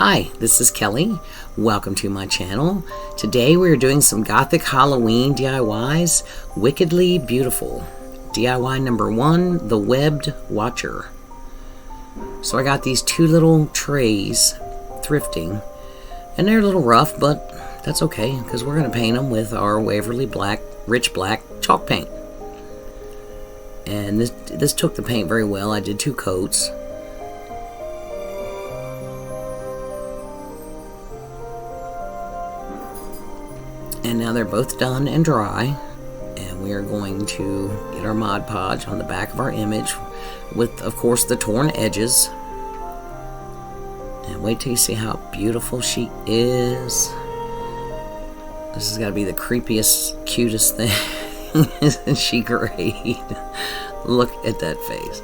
Hi, this is Kelly. Welcome to my channel. Today we are doing some Gothic Halloween DIYs, Wickedly Beautiful. DIY number 1, the Webbed Watcher. So I got these two little trays, thrifting, and they're a little rough, but that's okay, because we're going to paint them with our Waverly Black, Rich Black chalk paint. And this took the paint very well. I did 2 coats. And now they're both done and dry, and we are going to get our Mod Podge on the back of our image with, of course, the torn edges. And wait till you see how beautiful she is. This has got to be the creepiest, cutest thing. Isn't she great? Look at that face.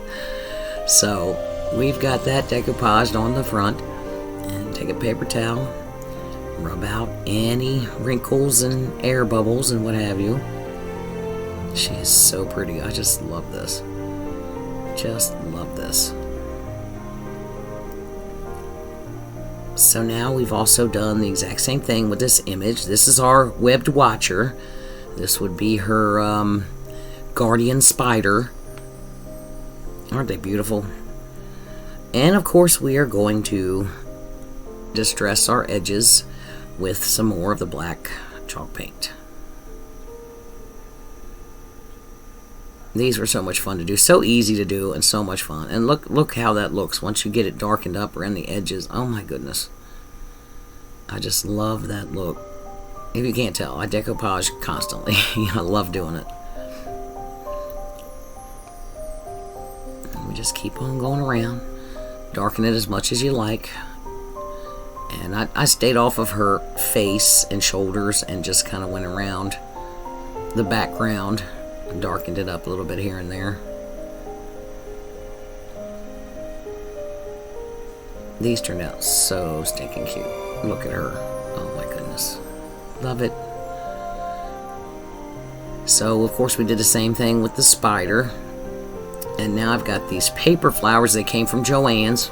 So we've got that decoupaged on the front, and take a paper towel, rub out any wrinkles and air bubbles and what have you. She is so pretty. I just love this. Just love this. So now we've also done the exact same thing with this image. This is our Webbed Watcher. This would be her guardian spider. Aren't they beautiful? And of course we are going to distress our edges with some more of the black chalk paint. These were so much fun to do, so easy to do, and so much fun. And look how that looks once you get it darkened up around the edges. Oh my goodness, I just love that look. If you can't tell, I decoupage constantly. I love doing it. And we just keep on going around, darken it as much as you like. And I stayed off of her face and shoulders and just kind of went around the background and darkened it up a little bit here and there. These turned out so stinking cute. Look at her. Oh my goodness. Love it. So of course we did the same thing with the spider. And now I've got these paper flowers. They came from Joann's.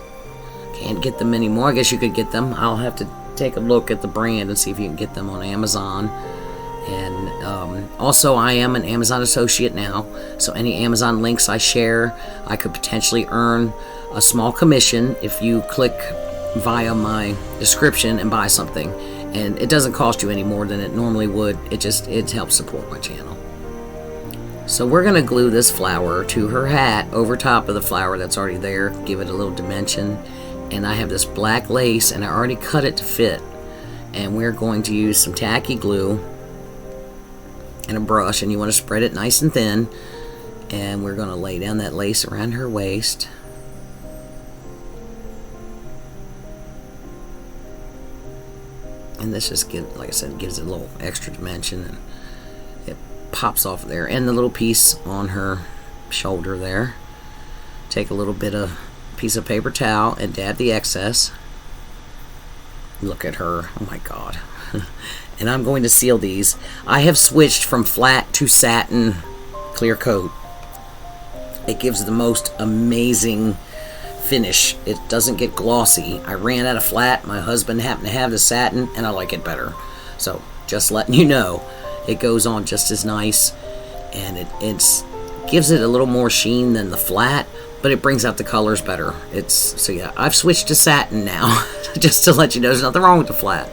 Can't get them anymore. I guess you could get them. I'll have to take a look at the brand and see if you can get them on Amazon. And also I am an Amazon associate now, so any Amazon links I share, I could potentially earn a small commission if you click via my description and buy something. And it doesn't cost you any more than it normally would. It helps support my channel. So we're going to glue this flower to her hat over top of the flower that's already there, give it a little dimension. And I have this black lace, and I already cut it to fit. And we're going to use some tacky glue and a brush, and you want to spread it nice and thin. And we're going to lay down that lace around her waist. And this just gives, like I said, gives it a little extra dimension, and it pops off there. And the little piece on her shoulder there. Take a little bit of piece of paper towel and dab the excess. Look at her. Oh my god. And I'm going to seal these. I have switched from flat to satin clear coat. It gives the most amazing finish. It doesn't get glossy. I ran out of flat. My husband happened to have the satin, and I like it better. So just letting you know, it goes on just as nice, and it gives it a little more sheen than the flat, but it brings out the colors better. So yeah, I've switched to satin now, just to let you know there's nothing wrong with the flat.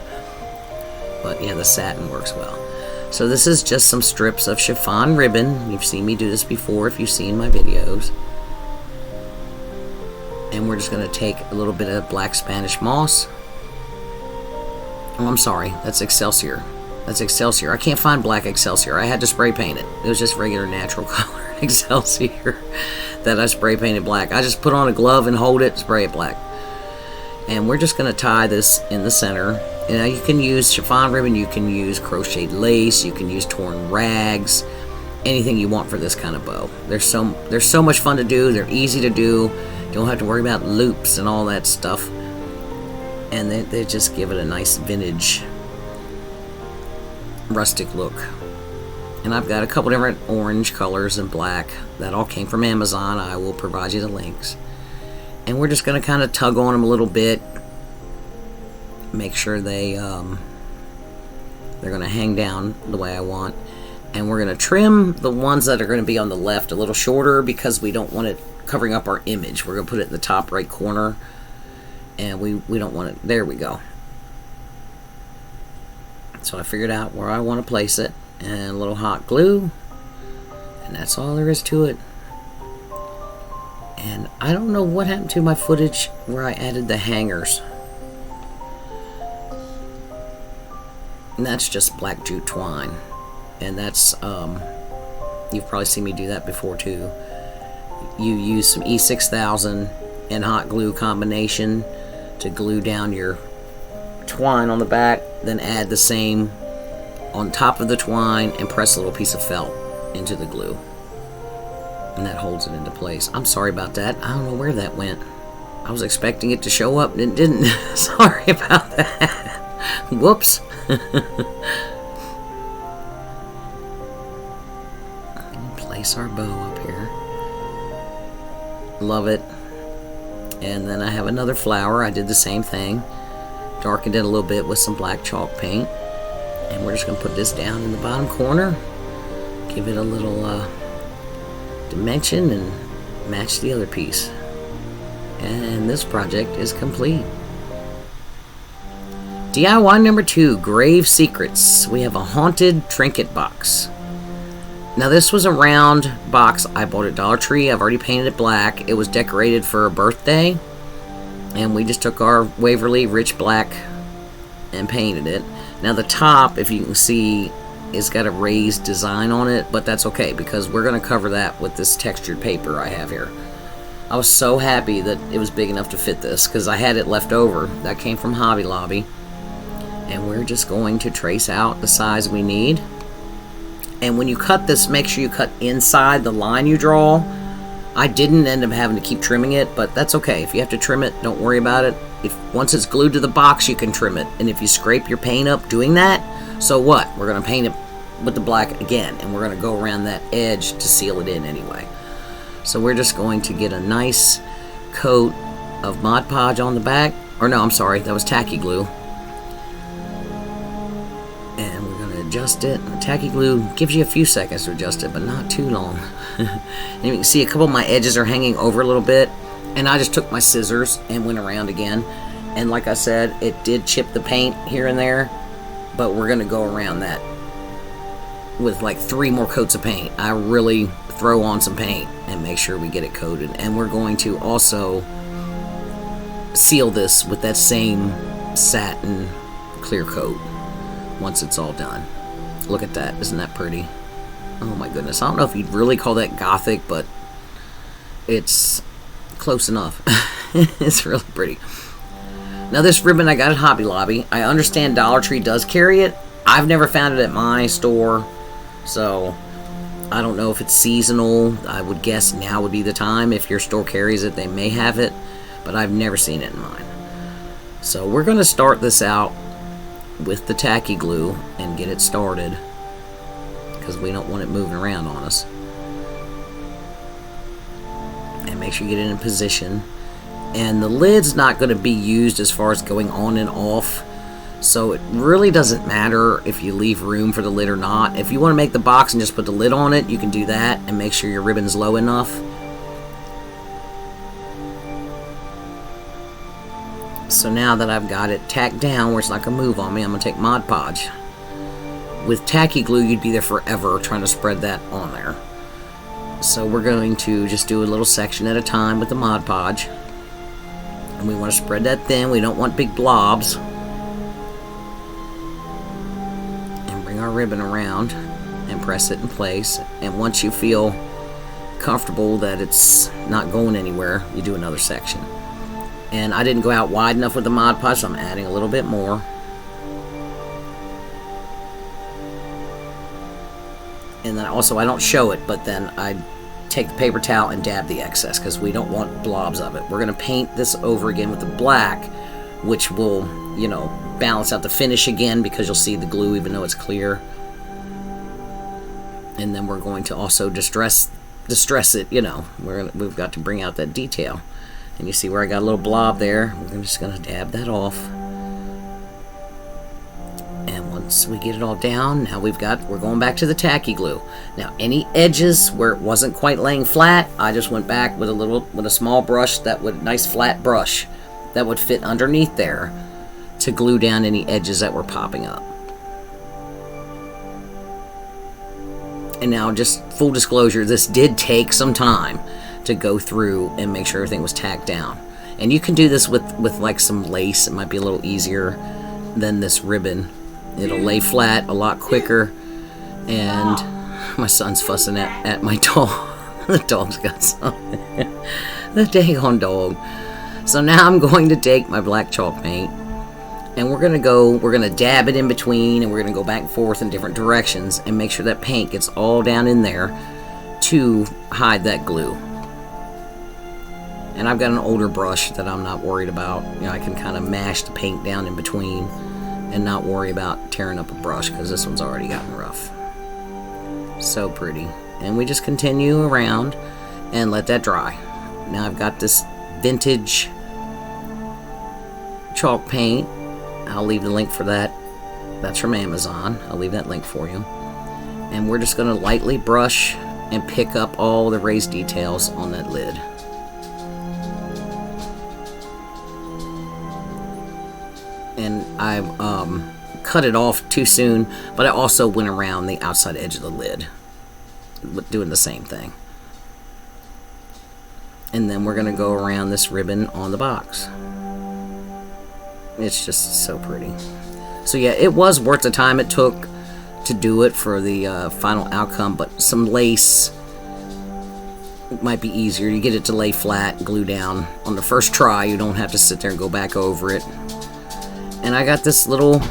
But yeah, the satin works well. So this is just some strips of chiffon ribbon. You've seen me do this before if you've seen my videos. And we're just going to take a little bit of black Spanish moss. Oh, I'm sorry, that's Excelsior. That's Excelsior. I can't find black Excelsior. I had to spray paint it. It was just regular natural color Excelsior that I spray painted black. I just put on a glove and hold it, spray it black. And we're just going to tie this in the center. And now you can use chiffon ribbon, you can use crocheted lace, you can use torn rags, anything you want for this kind of bow. They're so much fun to do. They're easy to do. Don't have to worry about loops and all that stuff. And they just give it a nice vintage, rustic look. And I've got a couple different orange colors and black. That all came from Amazon. I will provide you the links. And we're just going to kind of tug on them a little bit make sure they're going to hang down the way I want. And we're going to trim the ones that are going to be on the left a little shorter because we don't want it covering up our image. We're going to put it in the top right corner, and we don't want it. There we go. So I figured out where I want to place it, and a little hot glue, and that's all there is to it. And I don't know what happened to my footage where I added the hangers. And that's just black jute twine. And that's, you've probably seen me do that before too. You use some E6000 and hot glue combination to glue down your twine on the back, then add the same on top of the twine and press a little piece of felt into the glue. And that holds it into place. I'm sorry about that. I don't know where that went. I was expecting it to show up and it didn't. Sorry about that. Whoops. Place our bow up here. Love it. And then I have another flower. I did the same thing. Darkened it a little bit with some black chalk paint. And we're just going to put this down in the bottom corner. Give it a little dimension and match the other piece. And this project is complete. DIY number 2, Grave Secrets. We have a haunted trinket box. Now this was a round box I bought at Dollar Tree. I've already painted it black. It was decorated for a birthday. And we just took our Waverly Rich Black and painted it. Now the top, if you can see, it's got a raised design on it. But that's okay because we're going to cover that with this textured paper I have here. I was so happy that it was big enough to fit this because I had it left over. That came from Hobby Lobby. And we're just going to trace out the size we need. And when you cut this, make sure you cut inside the line you draw. I didn't end up having to keep trimming it, but that's okay. If you have to trim it, don't worry about it. Once it's glued to the box, you can trim it. And if you scrape your paint up doing that, so what? We're going to paint it with the black again, and we're going to go around that edge to seal it in anyway. So we're just going to get a nice coat of Mod Podge on the back. Or no, I'm sorry, that was tacky glue. And we're going to adjust it. The tacky glue gives you a few seconds to adjust it, but not too long. And you can see a couple of my edges are hanging over a little bit. And I just took my scissors and went around again. And like I said, it did chip the paint here and there. But we're going to go around that with like 3 more coats of paint. I really throw on some paint and make sure we get it coated. And we're going to also seal this with that same satin clear coat once it's all done. Look at that. Isn't that pretty? Oh my goodness. I don't know if you'd really call that gothic, but it's close enough. It's really pretty. Now this ribbon I got at Hobby Lobby. I understand Dollar Tree does carry it. I've never found it at my store, so I don't know if it's seasonal. I would guess now would be the time. If your store carries it, they may have it, but I've never seen it in mine. So we're going to start this out with the tacky glue and get it started because we don't want it moving around on us. And make sure you get it in position. And the lid's not going to be used as far as going on and off, so it really doesn't matter if you leave room for the lid or not. If you want to make the box and just put the lid on it, you can do that and make sure your ribbon's low enough. So now that I've got it tacked down where it's not going to move on me, I'm going to take Mod Podge. With tacky glue, you'd be there forever trying to spread that on there. So we're going to just do a little section at a time with the Mod Podge. And we want to spread that thin. We don't want big blobs. And bring our ribbon around and press it in place. And once you feel comfortable that it's not going anywhere, you do another section. And I didn't go out wide enough with the Mod Podge, so I'm adding a little bit more. And then also, I don't show it, but then I take the paper towel and dab the excess because we don't want blobs of it. We're going to paint this over again with the black, which will, you know, balance out the finish again because you'll see the glue even though it's clear. And then we're going to also distress it, you know. We've got to bring out that detail. And you see where I got a little blob there. We're just going to dab that off. And once we get it all down, now we're going back to the tacky glue. Now any edges where it wasn't quite laying flat, I just went back with a small brush, nice flat brush that would fit underneath there to glue down any edges that were popping up. And now, just full disclosure, this did take some time to go through and make sure everything was tacked down. And you can do this with like some lace. It might be a little easier than this ribbon. It'll lay flat a lot quicker. And my son's fussing at my dog. The dog's got something. The daggone dog. So now I'm going to take my black chalk paint, and we're gonna dab it in between, and we're gonna go back and forth in different directions and make sure that paint gets all down in there to hide that glue. And I've got an older brush that I'm not worried about. I can kind of mash the paint down in between and not worry about tearing up a brush, because this one's already gotten rough. So pretty. And we just continue around and let that dry. Now I've got this vintage chalk paint. I'll leave the link for that. That's from Amazon. I'll leave that link for you. And we're just going to lightly brush and pick up all the raised details on that lid. And I cut it off too soon, but I also went around the outside edge of the lid doing the same thing. And then we're going to go around this ribbon on the box. It's just so pretty. So yeah, it was worth the time it took to do it for the final outcome, but some lace might be easier. You get it to lay flat, glue down on the first try. You don't have to sit there and go back over it. And I got this little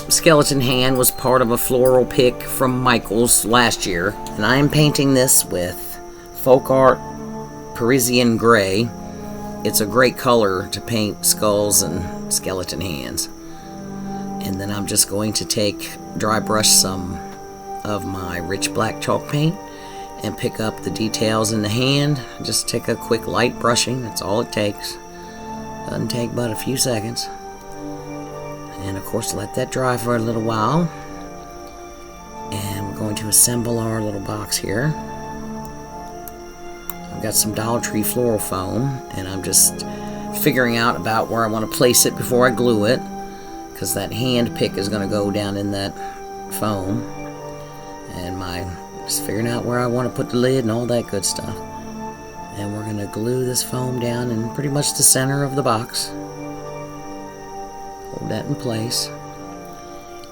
skeleton hand, was part of a floral pick from Michael's last year. And I am painting this with Folk Art Parisian Gray. It's a great color to paint skulls and skeleton hands. And then I'm just going to dry brush some of my rich black chalk paint and pick up the details in the hand. Just take a quick light brushing, that's all it takes. Doesn't take but a few seconds. And of course, let that dry for a little while. And we're going to assemble our little box here. I've got some Dollar Tree floral foam, and I'm just figuring out about where I want to place it before I glue it, because that hand pick is going to go down in that foam. And just figuring out where I want to put the lid and all that good stuff. And we're going to glue this foam down in pretty much the center of the box. Hold that in place.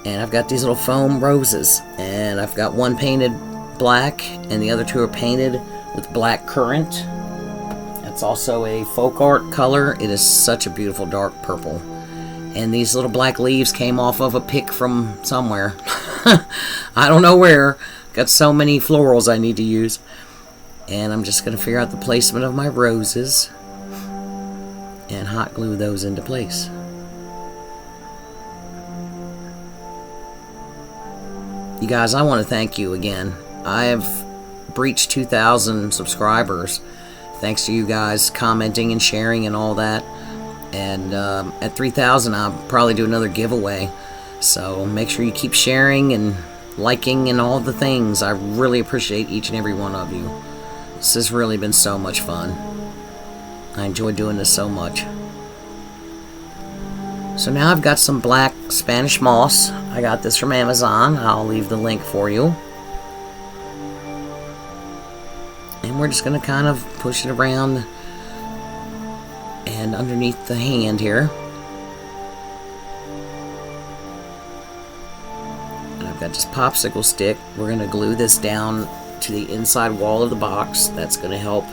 And I've got these little foam roses, and I've got one painted black and the other two are painted with black currant. That's also a folk art color. It is such a beautiful dark purple. And these little black leaves came off of a pick from somewhere. I don't know where. Got so many florals I need to use. And I'm just going to figure out the placement of my roses and hot glue those into place. You guys, I want to thank you again. I have breached 2,000 subscribers thanks to you guys commenting and sharing and all that. And at 3,000 I'll probably do another giveaway, so make sure you keep sharing and liking and all the things. I really appreciate each and every one of you. This has really been so much fun. I enjoy doing this so much. So now I've got some black Spanish moss. I got this from Amazon. I'll leave the link for you. And we're just going to kind of push it around and underneath the hand here. And I've got this popsicle stick. We're going to glue this down to the inside wall of the box. That's going to help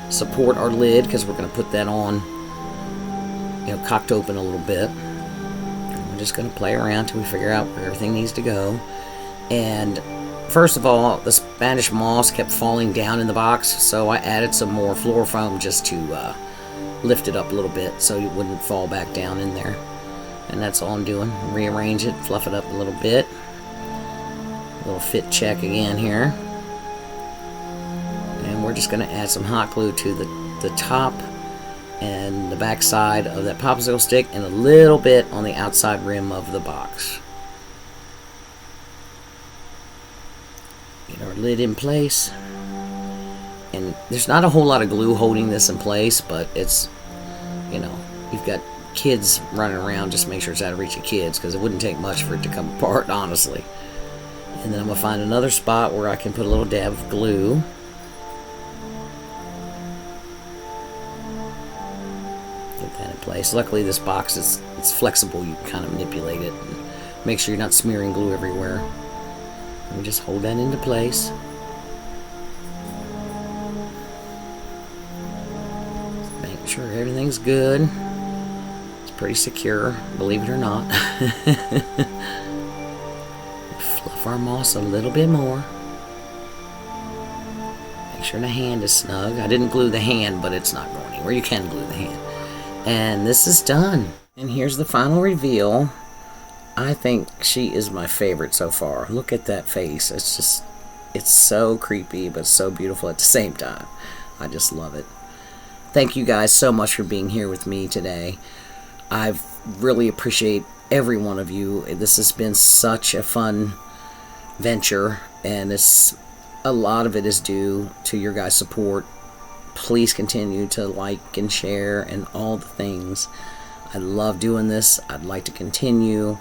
support our lid, because we're going to put that on, cocked open a little bit. And we're just going to play around till we figure out where everything needs to go. And first of all, the Spanish moss kept falling down in the box, so I added some more floral foam just to lift it up a little bit so it wouldn't fall back down in there. And that's all I'm doing. Rearrange it, fluff it up a little bit. A little fit check again here. And we're just going to add some hot glue to the top and the back side of that popsicle stick, and a little bit on the outside rim of the box. Get our lid in place. And there's not a whole lot of glue holding this in place, but it's, you know, you've got kids running around, just make sure it's out of reach of kids, because it wouldn't take much for it to come apart, honestly. And then I'm going to find another spot where I can put a little dab of glue. Get that in place. Luckily this box it's flexible, you can kind of manipulate it and make sure you're not smearing glue everywhere. And we just hold that into place. Make sure everything's good. It's pretty secure, believe it or not. Fluff our moss a little bit more. Make sure the hand is snug. I didn't glue the hand, but it's not going anywhere. You can glue the hand. And this is done. And here's the final reveal. I think she is my favorite so far. Look at that face. It's so creepy, but so beautiful at the same time. I just love it. Thank you guys so much for being here with me today. I really appreciate every one of you. This has been such a fun venture, and a lot of it is due to your guys' support. Please continue to like and share and all the things. I love doing this. I'd like to continue.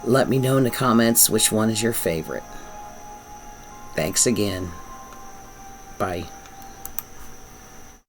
Let me know in the comments which one is your favorite. Thanks again. Bye.